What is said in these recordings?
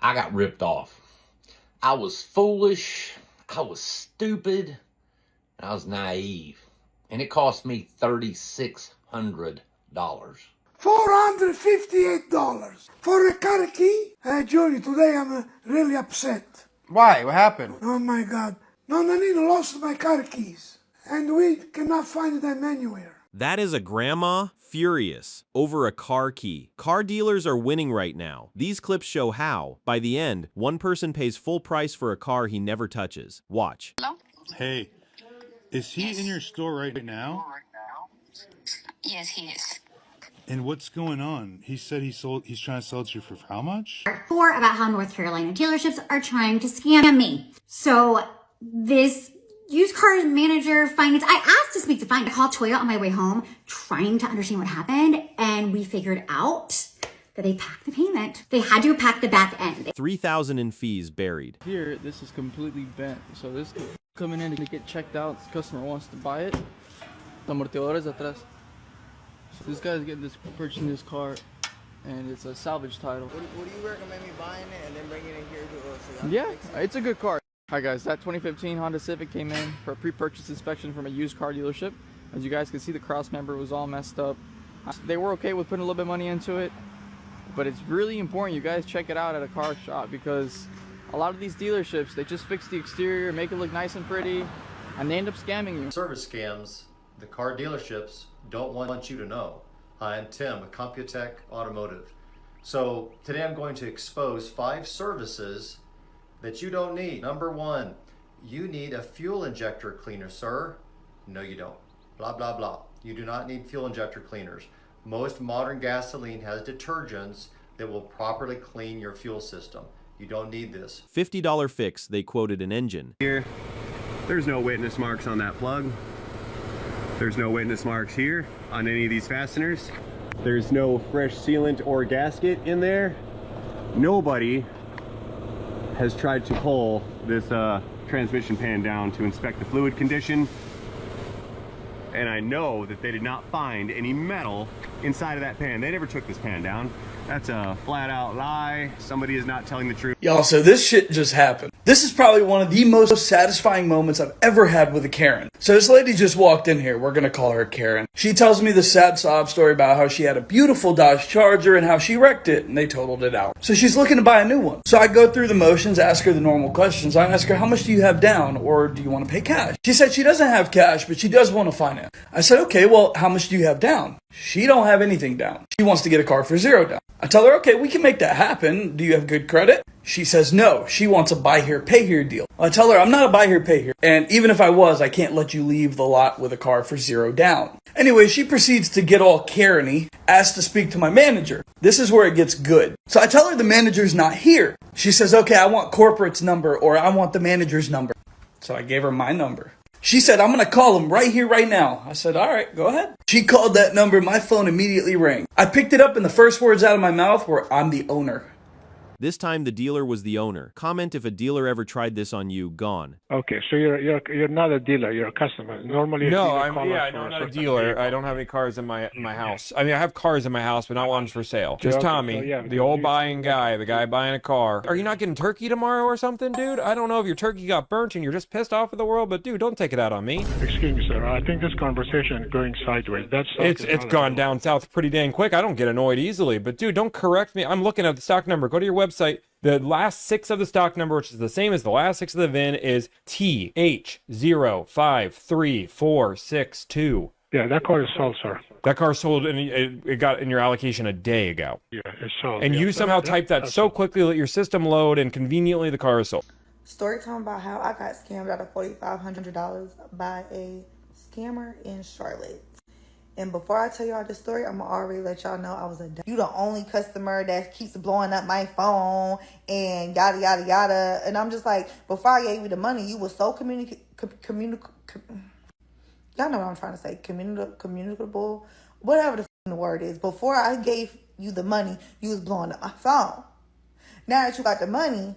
I got ripped off. I was foolish, I was stupid, and I was naive. And it cost me $3,600. $458 for a car key? Johnny, today I'm really upset. Why? What happened? Oh my God. Nonanino lost my car keys, and we cannot find them anywhere. That is a grandma furious over a car key. Car dealers are winning right now. These clips show how, by the end, one person pays full price for a car he never touches. Watch. Hello? Hey, is he in your store right now? Yes, he is. And what's going on? He said he's trying to sell it to you for how much? Or about how North Carolina dealerships are trying to scam me. So this used car manager finance, I asked to speak to finance. I called Toyota on my way home, trying to understand what happened, and we figured out that they packed the payment. They had to pack the back end. $3,000 in fees buried. Here, this is completely bent, so this is coming in to get checked out. This customer wants to buy it. The amortiguador is atrás. So this guy's purchasing this car, and it's a salvage title. Would you recommend me buying it and then bringing it here to us? Yeah, it's a good car. Hi guys, that 2015 Honda Civic came in for a pre-purchase inspection from a used car dealership. As you guys can see, the cross member was all messed up. They were okay with putting a little bit of money into it, but it's really important you guys check it out at a car shop, because a lot of these dealerships, they just fix the exterior, make it look nice and pretty, and they end up scamming you. Service scams, the car dealerships don't want you to know. Hi, I'm Tim with Computech Automotive. So today I'm going to expose 5 services that you don't need. Number 1, you need a fuel injector cleaner, sir. No, you don't. Blah, blah, blah. You do not need fuel injector cleaners. Most modern gasoline has detergents that will properly clean your fuel system. You don't need this. $50 fix, they quoted an engine. Here, there's no witness marks on that plug. There's no witness marks here on any of these fasteners. There's no fresh sealant or gasket in there. Nobody has tried to pull this transmission pan down to inspect the fluid condition. And I know that they did not find any metal inside of that pan. They never took this pan down. That's a flat out lie. Somebody is not telling the truth. Y'all, so this shit just happened. This is probably one of the most satisfying moments I've ever had with a Karen. So this lady just walked in here. We're gonna call her Karen. She tells me the sad sob story about how she had a beautiful Dodge Charger and how she wrecked it and they totaled it out. So she's looking to buy a new one. So I go through the motions, ask her the normal questions. I ask her, how much do you have down, or do you want to pay cash? She said she doesn't have cash, but she does want to finance. I said, okay, well, how much do you have down? She don't have anything down. She wants to get a car for $0 down. I tell her, okay, we can make that happen. Do you have good credit? She says no. She wants a buy here, pay here deal. I tell her I'm not a buy here, pay here. And even if I was, I can't let you leave the lot with a car for $0 down. Anyway, she proceeds to get all Karen-y, asks to speak to my manager. This is where it gets good. So I tell her the manager's not here. She says, okay, I want corporate's number, or I want the manager's number. So I gave her my number. She said, I'm going to call him right here, right now. I said, all right, go ahead. She called that number. My phone immediately rang. I picked it up and the first words out of my mouth were, I'm the owner. This time the dealer was the owner. Comment if a dealer ever tried this on you. Gone. Okay, so you're not a dealer, you're a customer. Normally, no, I'm not a dealer. I don't have any cars in my house. I mean, I have cars in my house, but not ones for sale. Just Tommy, the old buying guy, the guy buying a car. Are you not getting turkey tomorrow or something, dude? I don't know if your turkey got burnt and you're just pissed off at the world, but dude, don't take it out on me. Excuse me, sir. I think this conversation is going sideways. It's gone down south pretty dang quick. I don't get annoyed easily, but dude, don't correct me. I'm looking at the stock number. Go to your website. The last 6 of the stock number, which is the same as the last 6 of the VIN, is TH053462. Yeah, that car is sold, sir. That car sold, and it got in your allocation a day ago. Yeah, it's sold. And you somehow typed that so quickly that your system load, and conveniently the car is sold. Story time about how I got scammed out of $4,500 by a scammer in Charlotte. And before I tell y'all this story, I'm going to already let y'all know I was you the only customer that keeps blowing up my phone and yada, yada, yada. And I'm just like, before I gave you the money, you were so y'all know what I'm trying to say. Communicable. Whatever the word is. Before I gave you the money, you was blowing up my phone. Now that you got the money,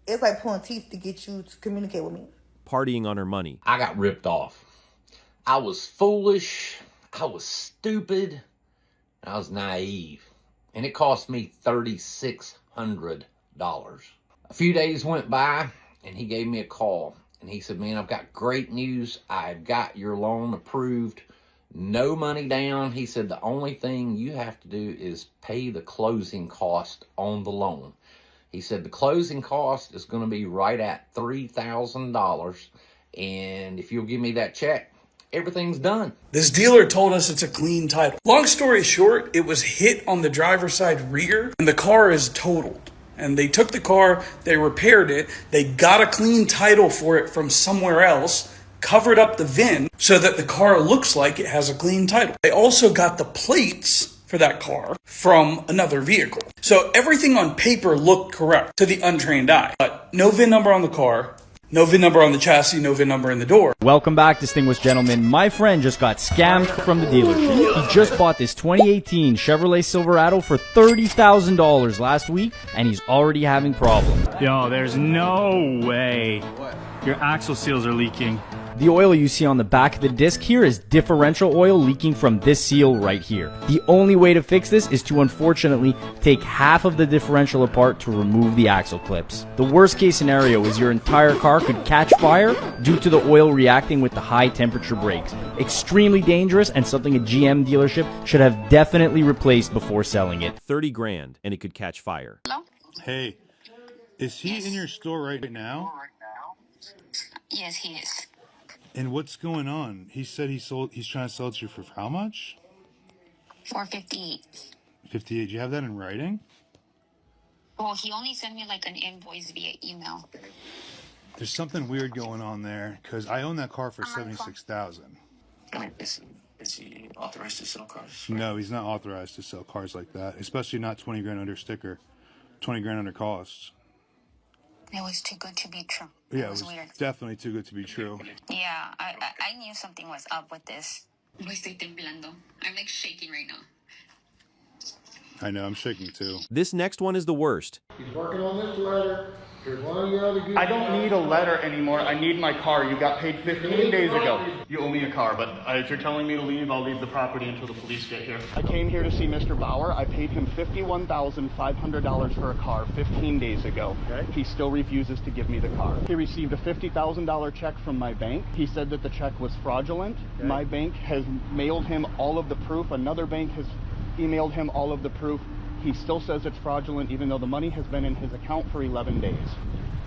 it's like pulling teeth to get you to communicate with me. Partying on her money. I got ripped off. I was foolish, I was stupid, and I was naive. And it cost me $3,600. A few days went by and he gave me a call and he said, man, I've got great news. I've got your loan approved. No money down. He said, the only thing you have to do is pay the closing cost on the loan. He said, the closing cost is going to be right at $3,000. And if you'll give me that check, everything's done. This dealer told us it's a clean title. Long story short, it was hit on the driver's side rear and the car is totaled. And they took the car, they repaired it, they got a clean title for it from somewhere else, covered up the VIN so that the car looks like it has a clean title. They also got the plates for that car from another vehicle. So everything on paper looked correct to the untrained eye. But no VIN number on the car, no VIN number on the chassis, no VIN number in the door. Welcome back, distinguished gentlemen. My friend just got scammed from the dealership. He just bought this 2018 Chevrolet Silverado for $30,000 last week, and he's already having problems. Yo, there's no way your axle seals are leaking. The oil you see on the back of the disc here is differential oil leaking from this seal right here. The only way to fix this is to unfortunately take half of the differential apart to remove the axle clips. The worst case scenario is your entire car could catch fire due to the oil reacting with the high temperature brakes. Extremely dangerous and something a GM dealership should have definitely replaced before selling it. 30 grand and it could catch fire. Hello? Hey, is he in your store right now? Yes, he is. And what's going on? He said he's trying to sell it to you for how much? $458. 58. Do you have that in writing? Well, he only sent me like an invoice via email. There's something weird going on there because I own that car for $76,000. Is he authorized to sell cars? No, he's not authorized to sell cars like that, especially not 20 grand under sticker, 20 grand under costs. It was too good to be true. Yeah, it was weird. definitely too good to be true. Yeah, I knew something was up with this. Estoy temblando. I'm like shaking right now. I know, I'm shaking too. This next one is the worst. He's working on this letter. There's one of the other good. I don't need a letter anymore. I need my car. You got paid 15 days ago. You owe me a car, but if you're telling me to leave, I'll leave the property until the police get here. I came here to see Mr. Bauer. I paid him $51,500 for a car 15 days ago. Okay. He still refuses to give me the car. He received a $50,000 check from my bank. He said that the check was fraudulent. Okay. My bank has mailed him all of the proof. Another bank has emailed him all of the proof. He still says it's fraudulent even though the money has been in his account for 11 days.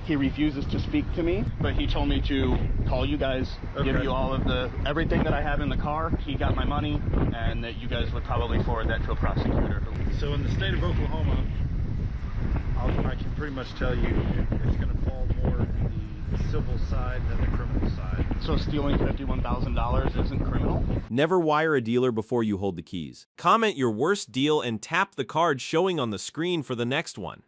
He refuses to speak to me, but he told me to call you guys, give you all of everything that I have in the car. He got my money, and that you guys would probably forward that to a prosecutor. So in the state of Oklahoma, I can pretty much tell you it's going to fall more in the civil side than the criminal side. So stealing $51,000 isn't criminal? Never wire a dealer before you hold the keys. Comment your worst deal and tap the card showing on the screen for the next one.